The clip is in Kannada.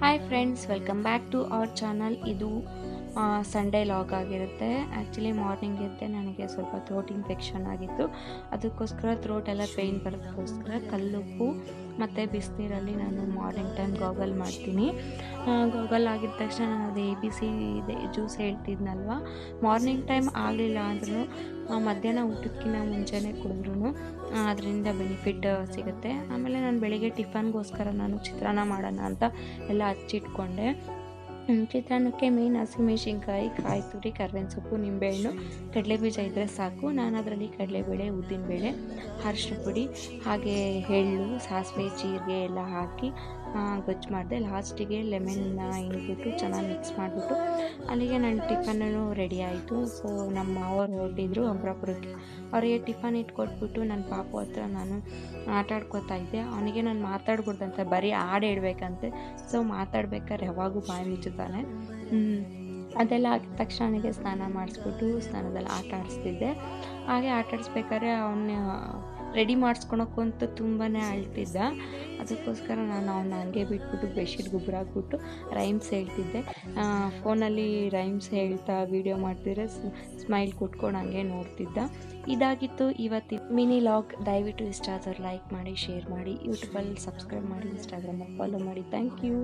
Hi friends, welcome back to our channel. ಇದು ಸಂಡೇ ಲಾಗ್ ಆಗಿರುತ್ತೆ. ಆ್ಯಕ್ಚುಲಿ ಮಾರ್ನಿಂಗ್ ಎದ್ದೆ ನನಗೆ ಸ್ವಲ್ಪ ಥ್ರೋಟ್ ಇನ್ಫೆಕ್ಷನ್ ಆಗಿತ್ತು. ಅದಕ್ಕೋಸ್ಕರ ಥ್ರೋಟ್ ಎಲ್ಲ ಪೇಯ್ನ್ ಬರೋದಕ್ಕೋಸ್ಕರ ಕಲ್ಲುಪ್ಪು ಮತ್ತು ಬಿಸಿನೀರಲ್ಲಿ ನಾನು ಮಾರ್ನಿಂಗ್ ಟೈಮ್ ಗಾಗಲ್ ಮಾಡ್ತೀನಿ. ಗಾಗಲ್ ಆಗಿದ ತಕ್ಷಣ ನಾನು ಅದು ABC ಇದೆ ಜ್ಯೂಸ್ ಹೇಳ್ತಿದ್ನಲ್ವ, ಮಾರ್ನಿಂಗ್ ಟೈಮ್ ಆಗಲಿಲ್ಲ ಅಂದ್ರೂ ಮಧ್ಯಾಹ್ನ ಊಟಕ್ಕಿಂತ ಮುಂಚೆನೇ ಕುಡಿದ್ರೂ ಅದರಿಂದ ಬೆನಿಫಿಟ್ ಸಿಗುತ್ತೆ. ಆಮೇಲೆ ನಾನು ಬೆಳಿಗ್ಗೆ ಟಿಫನ್ಗೋಸ್ಕರ ನಾನು ಚಿತ್ರಾನ್ನ ಮಾಡೋಣ ಅಂತ ಎಲ್ಲ ಹಚ್ಚಿಟ್ಕೊಂಡೆ. ಚಿತ್ರಾನ್ನಕ್ಕೆ ಮೇನ್ ಹಸಿಮೆಣ್ಸಿನ್ಕಾಯಿ, ಕಾಯಿ ತುರಿ, ಕರ್ಬೇವಿನ ಸೊಪ್ಪು, ನಿಂಬೆಹಣ್ಣು, ಕಡಲೆಬೀಜ ಇದ್ದರೆ ಸಾಕು. ನಾನು ಅದರಲ್ಲಿ ಕಡಲೆಬೇಳೆ, ಉದ್ದಿನಬೇಳೆ, ಅರಿಶಿನ ಪುಡಿ, ಹಾಗೆ ಎಳ್ಳು, ಸಾಸಿವೆ, ಜೀರಿಗೆ ಎಲ್ಲ ಹಾಕಿ ಗೊಜ್ಜು ಮಾಡಿದೆ. ಲಾಸ್ಟಿಗೆ ಲೆಮನ್ನ ಹಿಂಡ್ಬಿಟ್ಟು ಚೆನ್ನಾಗಿ ಮಿಕ್ಸ್ ಮಾಡಿಬಿಟ್ಟು ಅಲ್ಲಿಗೆ ನನ್ನ ಟಿಫನ್ನು ರೆಡಿ ಆಯಿತು. ಸೊ ನಮ್ಮ ಮಾವರು ಹೊರಟಿದ್ರು ಅಮರಾಪುರಕ್ಕೆ. ಅವರಿಗೆ ಟಿಫನ್ ಇಟ್ಕೊಟ್ಬಿಟ್ಟು ನನ್ನ ಪಾಪು ಹತ್ರ ನಾನು ಆಟ ಆಡ್ಕೋತಾ ಇದ್ದೆ. ಅವನಿಗೆ ನಾನು ಮಾತಾಡ್ಕೊಡ್ದಂತೆ ಬರೀ ಹಾಡು ಹೇಳ್ಬೇಕಂತೆ. ಸೊ ಮಾತಾಡ್ಬೇಕಾದ್ರೆ ಯಾವಾಗೂ ಬಾಯಿ ಮುಚ್ಚುತ್ತಾನೆ. ಅದೆಲ್ಲ ಆಗಿದ ತಕ್ಷಣ ಅವನಿಗೆ ಸ್ನಾನ ಮಾಡಿಸ್ಬಿಟ್ಟು ಸ್ನಾನದಲ್ಲಿ ಆಟ ಆಡಿಸ್ತಿದ್ದೆ. ಹಾಗೆ ಆಟ ಆಡಿಸ್ಬೇಕಾದ್ರೆ ಅವನ್ನ ರೆಡಿ ಮಾಡಿಸ್ಕೊಳಕ್ಕಂತೂ ತುಂಬಾ ಅಳ್ತಿದ್ದ. ಅದಕ್ಕೋಸ್ಕರ ನಾನು ಅವನ್ನ ಹಂಗೆ ಬಿಟ್ಬಿಟ್ಟು ಬೆಡ್ಶೀಟ್ ಗುಬ್ರ ಹಾಕ್ಬಿಟ್ಟು ರೈಮ್ಸ್ ಹೇಳ್ತಿದ್ದೆ. ಫೋನಲ್ಲಿ ರೈಮ್ಸ್ ಹೇಳ್ತಾ ವೀಡಿಯೋ ಮಾಡ್ತಿದ್ರೆ ಸ್ಮೈಲ್ ಕೊಟ್ಕೊಂಡು ಹಂಗೆ ನೋಡ್ತಿದ್ದ. ಇದಾಗಿತ್ತು ಇವತ್ತಿನ ಮಿನಿ ಲಾಗ್. ದಯವಿಟ್ಟು ಇಷ್ಟ ಆದವ್ರು ಲೈಕ್ ಮಾಡಿ, ಶೇರ್ ಮಾಡಿ, ಯೂಟ್ಯೂಬಲ್ಲಿ ಸಬ್ಸ್ಕ್ರೈಬ್ ಮಾಡಿ, ಇನ್ಸ್ಟಾಗ್ರಾಮಲ್ಲಿ ಫಾಲೋ ಮಾಡಿ. Thank you.